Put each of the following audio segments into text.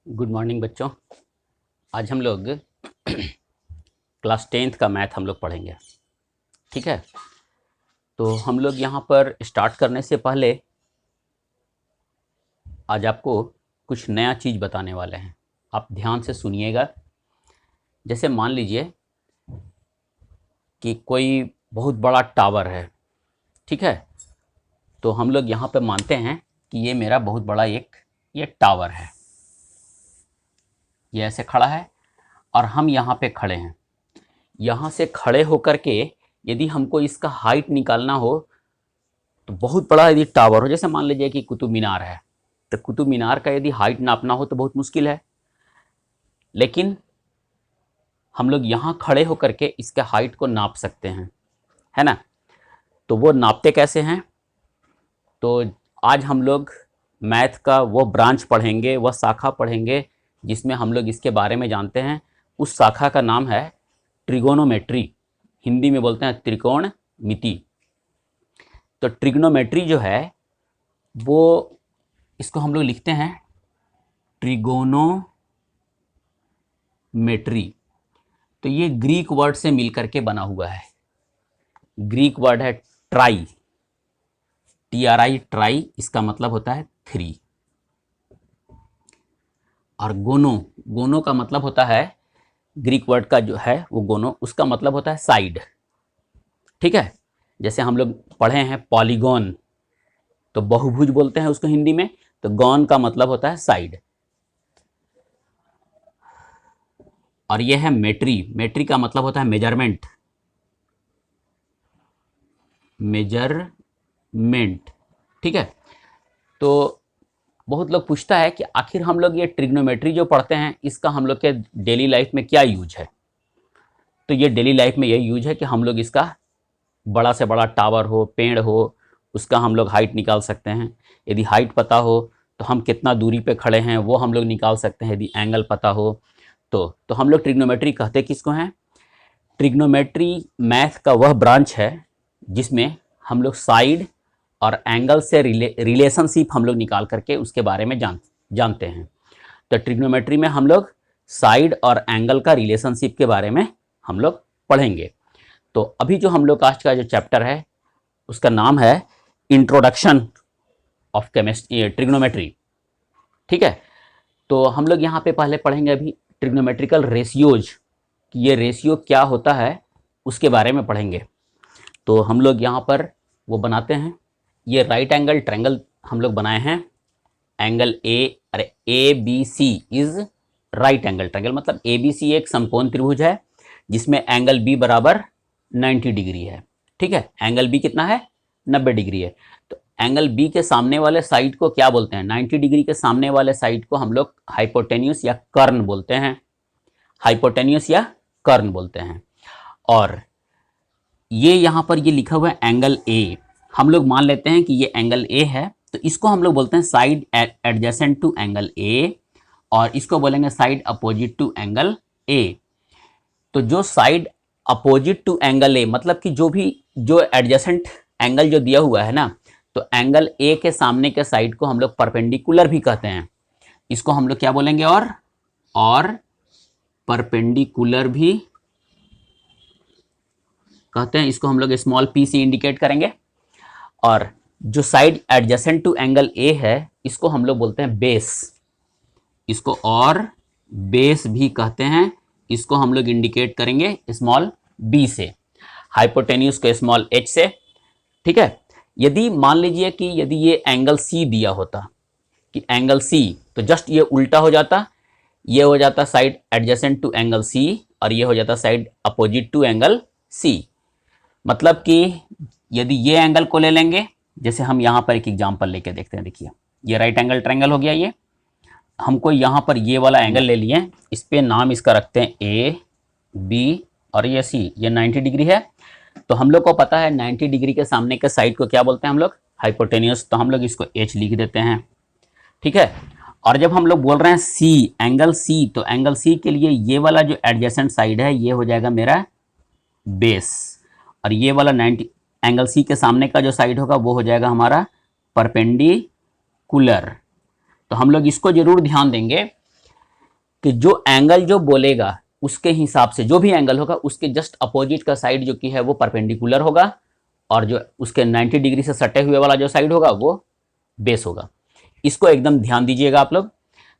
Good morning बच्चों। आज हम लोग क्लास 10th का मैथ हम लोग पढ़ेंगे। ठीक है, तो हम लोग यहाँ पर स्टार्ट करने से पहले आज आपको कुछ नया चीज़ बताने वाले हैं। आप ध्यान से सुनिएगा। जैसे मान लीजिए कि कोई बहुत बड़ा टावर है। ठीक है, तो हम लोग यहाँ पे मानते हैं कि ये मेरा बहुत बड़ा ये टावर है। ये ऐसे खड़ा है और हम यहाँ पे खड़े हैं। यहाँ से खड़े होकर के यदि हमको इसका हाइट निकालना हो तो बहुत बड़ा यदि टावर हो, जैसे मान लीजिए कि कुतुब मीनार है, तो कुतुब मीनार का यदि हाइट नापना हो तो बहुत मुश्किल है। लेकिन हम लोग यहाँ खड़े होकर के इसके हाइट को नाप सकते हैं, है ना। तो वो नापते कैसे हैं? तो आज हम लोग मैथ का वो ब्रांच पढ़ेंगे, वह शाखा पढ़ेंगे जिसमें हम लोग इसके बारे में जानते हैं। उस शाखा का नाम है ट्रिगोनोमेट्री। हिंदी में बोलते हैं त्रिकोणमिति। तो ट्रिग्नोमेट्री जो है वो, इसको हम लोग लिखते हैं ट्रिगोनोमेट्री। तो ये ग्रीक वर्ड से मिलकर के बना हुआ है। ग्रीक वर्ड है ट्राई, TRI, ट्राई। इसका मतलब होता है 3। और गोनो का मतलब होता है, ग्रीक वर्ड का जो है वो गोनो, उसका मतलब होता है साइड। ठीक है, जैसे हम लोग पढ़े हैं पॉलीगॉन, तो बहुभुज बोलते हैं उसको हिंदी में। तो गॉन का मतलब होता है साइड। और ये है मेट्री का मतलब होता है मेजरमेंट। ठीक है, तो बहुत लोग पूछता है कि आखिर हम लोग ये ट्रिग्नोमेट्री जो पढ़ते हैं इसका हम लोग के डेली लाइफ में क्या यूज है। तो ये डेली लाइफ में यही यूज है कि हम लोग इसका बड़ा से बड़ा टावर हो, पेड़ हो, उसका हम लोग हाइट निकाल सकते हैं। यदि हाइट पता हो तो हम कितना दूरी पे खड़े हैं वो हम लोग निकाल सकते हैं। यदि एंगल पता हो तो हम लोग ट्रिग्नोमेट्री कहते किसको हैं? ट्रिग्नोमेट्री मैथ का वह ब्रांच है जिसमें हम लोग साइड और एंगल से रिलेशनशिप हम लोग निकाल करके उसके बारे में जानते हैं। तो ट्रिग्नोमेट्री में हम लोग साइड और एंगल का रिलेशनशिप के बारे में हम लोग पढ़ेंगे। तो अभी जो हम लोग आज का जो चैप्टर है उसका नाम है इंट्रोडक्शन ऑफ ट्रिग्नोमेट्री। ठीक है, तो हम लोग यहाँ पे पहले पढ़ेंगे अभी ट्रिग्नोमेट्रिकल रेशियोज, कि ये रेशियो क्या होता है उसके बारे में पढ़ेंगे। तो हम लोग यहाँ पर वो बनाते हैं, ये राइट एंगल ट्रायंगल हम लोग बनाए हैं। Angle ABC is right angle triangle, मतलब ABC एक समकोण त्रिभुज है जिसमें एंगल B बराबर 90 डिग्री है। ठीक है, एंगल B कितना है? 90 डिग्री है। तो एंगल B के सामने वाले साइड को क्या बोलते हैं? 90 डिग्री के सामने वाले साइड को हम लोग हाइपोटेन्यूस या कर्न बोलते हैं। हाइपोटेन्यूस या कर्न बोलते हैं। और ये यहाँ पर ये लिखा हुआ है एंगल A। हम लोग मान लेते हैं कि ये एंगल A है, तो इसको हम लोग बोलते हैं side adjacent to angle A, और इसको बोलेंगे side opposite to angle A। तो जो side opposite to angle A मतलब कि जो एडजेसेंट एंगल जो दिया हुआ है ना, तो एंगल A के सामने के साइड को हम लोग परपेंडिकुलर भी कहते हैं। इसको हम लोग क्या बोलेंगे? और परपेंडिकुलर भी कहते हैं। इसको हम लोग स्मॉल p से इंडिकेट करेंगे। और जो side adjacent to angle A है इसको हम लोग बोलते हैं बेस। इसको और बेस भी कहते हैं। इसको हम लोग इंडिकेट करेंगे स्मॉल b से, हाइपोटेन्यूस को स्मॉल h से। ठीक है, यदि मान लीजिए कि यदि ये एंगल C दिया होता, कि एंगल C, तो जस्ट ये उल्टा हो जाता। ये हो जाता side adjacent to angle C और ये हो जाता side opposite to angle C। मतलब कि यदि ये एंगल को ले लेंगे, जैसे हम यहाँ पर एक एग्जांपल लेके देखते हैं। देखिए, ये राइट एंगल ट्रायंगल हो गया। ये हमको यहाँ पर ये वाला एंगल ले लिए, इस पे नाम इसका रखते हैं A, B और ये C। ये 90 डिग्री है। तो हम लोग को पता है 90 डिग्री के सामने के साइड को क्या बोलते हैं हम लोग? हाइपोटेन्यूस। तो हम लोग इसको H लिख देते हैं। ठीक है, और जब हम लोग बोल रहे हैं C, एंगल C, तो एंगल C के लिए ये वाला जो एडजेसेंट साइड है ये हो जाएगा मेरा बेस, और ये वाला 90 एंगल C के सामने का जो साइड होगा वो हो जाएगा हमारा परपेंडिकुलर। तो हम लोग इसको जरूर ध्यान देंगे कि जो एंगल जो बोलेगा उसके हिसाब से जो भी एंगल होगा उसके जस्ट अपोजिट का साइड जो कि है वो परपेंडिकुलर होगा, और जो उसके 90 डिग्री से सटे हुए वाला जो साइड होगा वो बेस होगा। इसको एकदम ध्यान दीजिएगा आप लोग।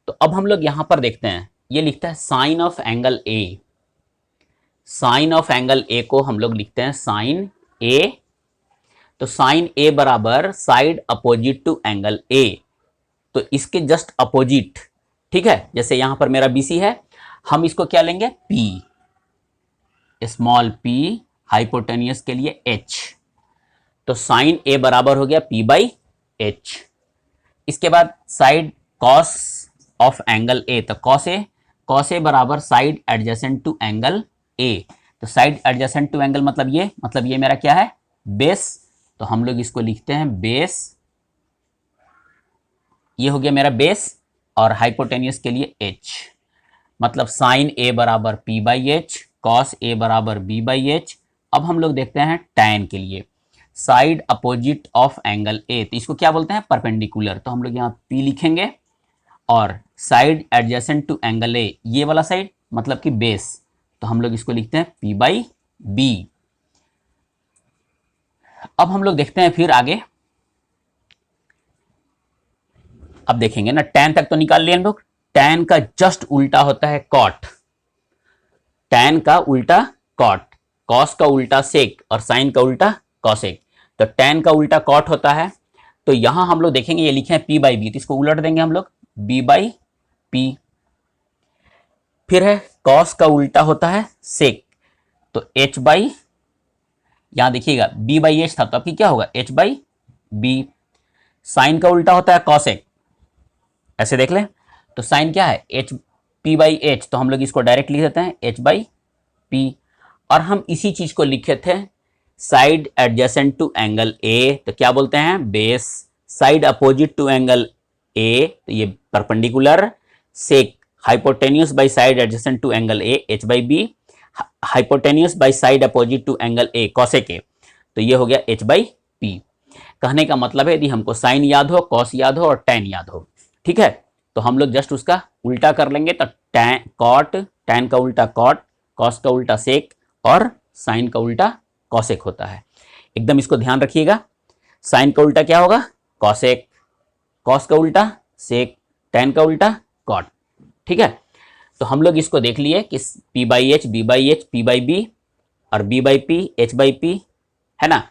तो अब हम लोग यहां पर देखते हैं, ये लिखता है sine of angle A. Sine of angle A को हम लोग लिखते हैं साइन ए। तो साइन ए बराबर side opposite to angle A, तो इसके जस्ट अपोजिट, ठीक है, जैसे यहां पर मेरा बीसी है, हम इसको क्या लेंगे, पी, स्मॉल पी, हाइपोटेनियस के लिए एच। तो साइन ए बराबर हो गया पी बाई एच। इसके बाद side cos of angle A, तो कॉस ए बराबर side adjacent to angle A. तो साइड एडजेसेंट टू एंगल मतलब ये मेरा क्या है, बेस। तो हम लोग इसको लिखते हैं बेस, ये हो गया मेरा बेस, और हाइपोटेनियस के लिए एच, मतलब साइन ए बराबर P by H, cos A बराबर बी बाई एच। अब हम लोग देखते हैं टैन के लिए, side opposite of angle A, तो इसको क्या बोलते हैं, परपेंडिकुलर। तो हम लोग यहाँ पी लिखेंगे, और side adjacent to angle A, ये वाला साइड मतलब कि बेस, तो हम लोग इसको लिखते हैं पी बाई बी। अब हम लोग देखते हैं फिर आगे, अब देखेंगे ना, टैन तक तो निकाल लिए हम लोग। टैन का जस्ट उल्टा होता है कॉट, टैन का उल्टा कॉट, कॉस का उल्टा सेक, और साइन का उल्टा कॉसेक। तो टैन का उल्टा कॉट होता है। तो यहां हम लोग देखेंगे ये लिखे हैं पी बाई बी, तो इसको उलट देंगे हम लोग, बी बाई पी। फिर है कॉस का उल्टा होता है सेक, तो एच बाई, यहां देखिएगा बी बाई एच था, तो आपकी क्या होगा, एच बाई बी। साइन का उल्टा होता है कॉसेक, ऐसे देख लें, तो साइन क्या है, एच पी बाई एच, तो हम लोग इसको डायरेक्ट लिख देते हैं एच बाई पी। और हम इसी चीज को लिखे थे side adjacent to angle A, तो क्या बोलते हैं, base. Side opposite to angle A, तो ये perpendicular. Sec, hypotenuse by side adjacent to angle A, H by B. Hypotenuse by side opposite to angle A, cosec A, तो ये हो गया एच बाई पी। कहने का मतलब है यदि हमको साइन याद हो, कॉस याद हो और टैन याद हो, ठीक है, तो हम लोग जस्ट उसका उल्टा कर लेंगे। तो टैन कॉट, टैन का उल्टा कॉट, कॉस का उल्टा सेक, और साइन का उल्टा कॉसेक होता है। एकदम इसको ध्यान रखिएगा, साइन का उल्टा क्या होगा, कॉसेक, कॉस का उल्टा सेक, टैन का उल्टा कॉट, ठीक है। तो हम लोग इसको देख लिए कि P by H, B by H, P by B, और B by P, H by P, है ना।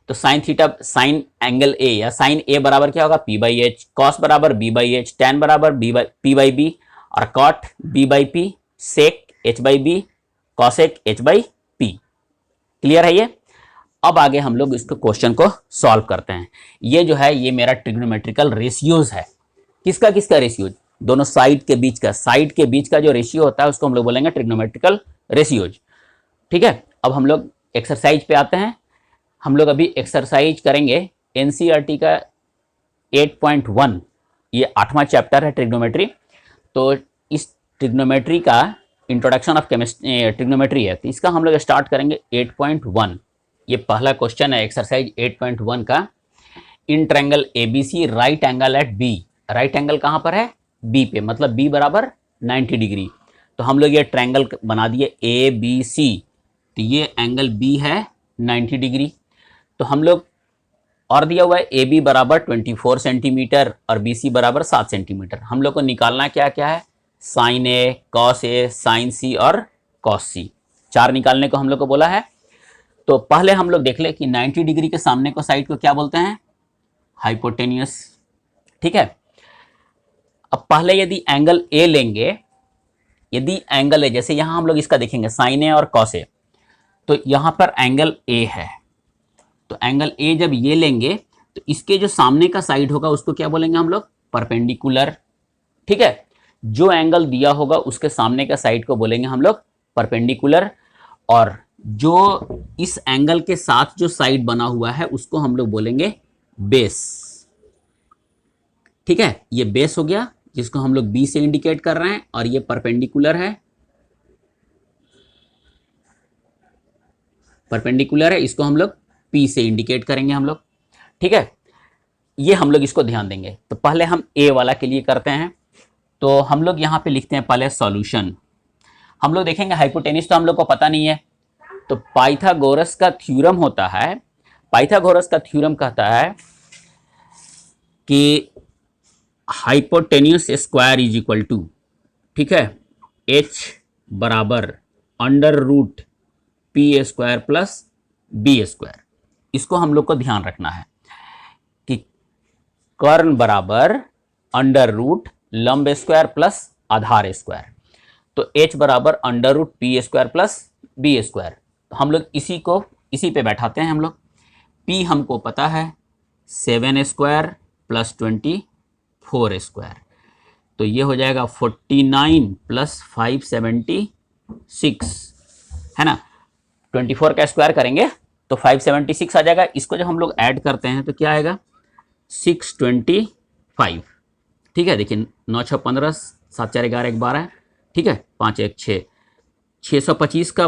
तो sine theta, sine angle A या साइन ए बराबर क्या होगा, पी बाई एच, कॉस बराबर बी बाई एच, टैन बराबर पी बाई बी, और cot B by P, sec H by B, cosec H by P. Clear है ये। अब आगे हम लोग इसको क्वेश्चन को सॉल्व करते हैं। ये जो है ये मेरा ट्रिग्नोमेट्रिकल रेशियोज है। किसका किसका रेशियोज, दोनों साइड के बीच का, साइड के बीच का जो रेशियो होता है उसको हम लोग बोलेंगे ट्रिग्नोमेट्रिकल रेशियोज, ठीक है। अब हम लोग एक्सरसाइज पे आते हैं। हम लोग अभी एक्सरसाइज करेंगे एनसीईआरटी का 8.1, ये 8वां चैप्टर है ट्रिग्नोमेट्री। तो इस ट्रिग्नोमेट्री का इंट्रोडक्शन ऑफ केमिस्ट्री ट्रिग्नोमेट्री है, तो इसका हम लोग स्टार्ट करेंगे 8.1। ये पहला क्वेश्चन है एक्सरसाइज 8.1 का। In triangle ABC right angle at B, right angle कहाँ पर है, बी पे, मतलब बी बराबर 90 डिग्री। तो हम लोग ये ट्रायंगल बना दिए ए बी सी, तो ये एंगल बी है 90 डिग्री। तो हम लोग, और दिया हुआ है ए बी बराबर 24 सेंटीमीटर और बी सी बराबर 7 सेंटीमीटर। हम लोग को निकालना क्या क्या है, sign A, cos A, sign सी और कॉस सी, 4 निकालने को हम लोग को बोला है। तो पहले हम लोग देख ले कि 90 डिग्री के सामने को साइड को क्या बोलते हैं, हाइपोटेनियस, ठीक है। अब पहले यदि एंगल ए लेंगे, यदि एंगल ए, जैसे यहां हम लोग इसका देखेंगे साइन ए और कॉस ए, तो यहां पर एंगल ए है, तो एंगल ए जब ये लेंगे तो इसके जो सामने का साइड होगा उसको क्या बोलेंगे हम लोग, परपेंडिकुलर, ठीक है। जो एंगल दिया होगा उसके सामने का साइड को बोलेंगे हम लोग परपेंडिकुलर, और जो इस एंगल के साथ जो साइड बना हुआ है उसको हम लोग बोलेंगे बेस, ठीक है। ये बेस हो गया जिसको हम लोग बी से इंडिकेट कर रहे हैं, और ये परपेंडिकुलर है, परपेंडिकुलर है, इसको हम लोग पी से इंडिकेट करेंगे हम लोग, ठीक है। ये हम लोग इसको ध्यान देंगे। तो पहले हम ए वाला के लिए करते हैं। तो हम लोग यहाँ पे लिखते हैं पहले सॉल्यूशन। हम लोग देखेंगे हाइपोटेन्यूज तो हम लोग को पता नहीं है, तो पाइथागोरस का थ्योरम होता है, पाइथागोरस का थ्योरम कहता है कि hypotenuse square is equal to, ठीक है, h बराबर under root P square plus B square. इसको हम लोग को ध्यान रखना है कि कर्ण बराबर अंडर रूट लंब स्क्वायर प्लस आधार स्क्वायर, तो h बराबर under root P square plus B square. तो हम लोग इसी पे बैठाते हैं हम लोग। p हमको पता है 7 स्क्वायर प्लस 24 स्क्वायर, तो ये हो जाएगा 49 प्लस 576, है ना। 24 का स्क्वायर करेंगे तो 576 आ जाएगा। इसको जब हम लोग ऐड करते हैं तो क्या आएगा 625, ठीक है। देखिए 9 6 15, 7 4 11 1 12, ठीक है, 5 1 6, 625 का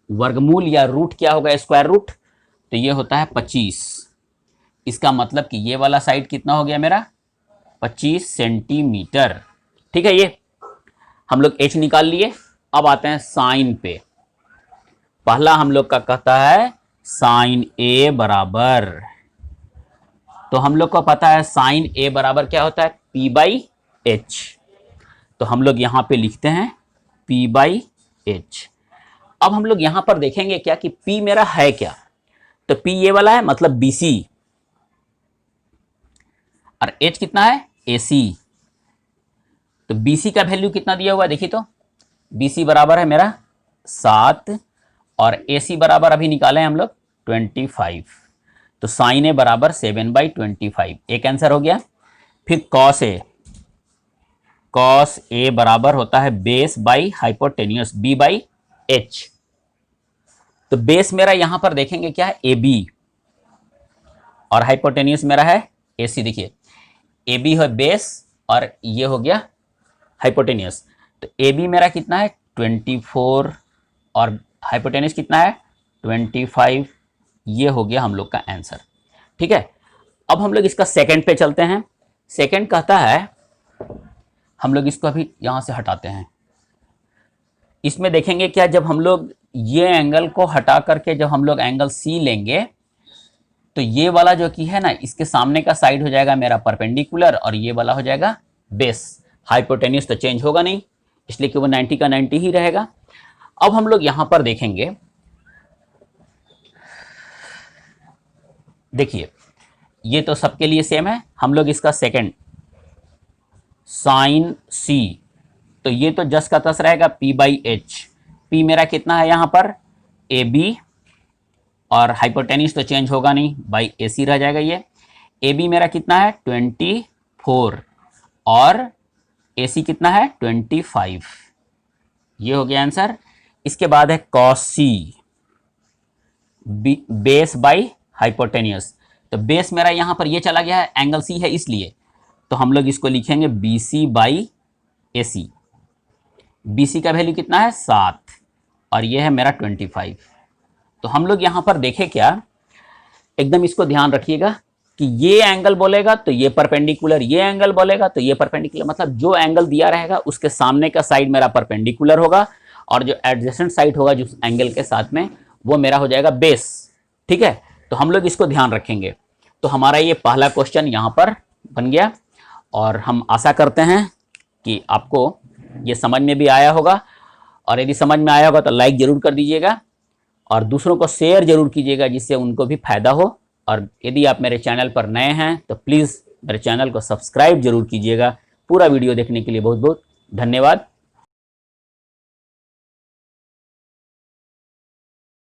वर्गमूल या रूट क्या होगा, स्क्वायर रूट, तो ये होता है 25। इसका मतलब कि ये वाला साइड कितना हो गया मेरा 25 सेंटीमीटर, ठीक है। ये हम लोग h निकाल लिए। अब आते हैं साइन पे। पहला हम लोग का कहता है साइन a बराबर, तो हम लोग को पता है साइन a बराबर क्या होता है p बाई एच, तो हम लोग यहां पे लिखते हैं p बाई एच। अब हम लोग यहां पर देखेंगे क्या कि p मेरा है क्या, तो p ये वाला है मतलब BC, और h कितना है AC, तो BC का वैल्यू कितना दिया हुआ है देखिए, तो BC बराबर है मेरा 7 और AC बराबर अभी निकाले हैं हम लोग 25, तो साइन ए बराबर 7/25, एक आंसर हो गया। फिर कॉस ए बराबर होता है बेस बाई हाइपोटेन्यूस B/H, तो बेस मेरा यहां पर देखेंगे क्या है AB और हाइपोटेन्यूस मेरा है AC। देखिए AB है बेस और ये हो गया हाइपोटेन्यूस, तो AB मेरा कितना है 24 और हाइपोटेन्यूस कितना है 25, ये हो गया हम लोग का आंसर, ठीक है। अब हम लोग इसका सेकंड पे चलते हैं। सेकंड कहता है, हम लोग इसको अभी यहां से हटाते हैं। इसमें देखेंगे क्या, जब हम लोग ये एंगल को हटा करके जब हम लोग एंगल C लेंगे तो ये वाला जो कि है ना, इसके सामने का साइड हो जाएगा मेरा परपेंडिकुलर और ये वाला हो जाएगा बेस। हाइपोटेन्यूस तो चेंज होगा नहीं, इसलिए कि वो 90 का 90 ही रहेगा। अब हम लोग यहां पर देखेंगे, देखिए ये तो सबके लिए सेम है। हम लोग इसका सेकंड साइन C, तो ये तो जस का तस रहेगा P/H। P मेरा कितना है यहाँ पर AB और हाइपोटेन्यूस तो चेंज होगा नहीं, बाई AC रह जाएगा। ये AB मेरा कितना है 24 और AC कितना है 25, ये हो गया आंसर। इसके बाद है cos C base by hypotenuse, तो बेस मेरा यहां पर ये चला गया है, एंगल C है इसलिए, तो हम लोग इसको लिखेंगे BC/AC। BC का वैल्यू कितना है 7 और ये है मेरा 25। तो हम लोग यहां पर देखें क्या, एकदम इसको ध्यान रखिएगा कि ये एंगल बोलेगा तो ये परपेंडिकुलर, ये एंगल बोलेगा तो ये परपेंडिकुलर, मतलब जो एंगल दिया रहेगा उसके सामने का साइड मेरा परपेंडिकुलर होगा और जो एडजेसेंट साइड होगा जिस एंगल के साथ में वो मेरा हो जाएगा बेस, ठीक है। तो हम लोग इसको ध्यान रखेंगे। तो हमारा ये पहला क्वेश्चन यहाँ पर बन गया और हम आशा करते हैं कि आपको ये समझ में भी आया होगा, और यदि समझ में आया होगा तो लाइक ज़रूर कर दीजिएगा और दूसरों को शेयर ज़रूर कीजिएगा जिससे उनको भी फायदा हो। और यदि आप मेरे चैनल पर नए हैं तो प्लीज़ मेरे चैनल को सब्सक्राइब जरूर कीजिएगा। पूरा वीडियो देखने के लिए बहुत बहुत धन्यवाद।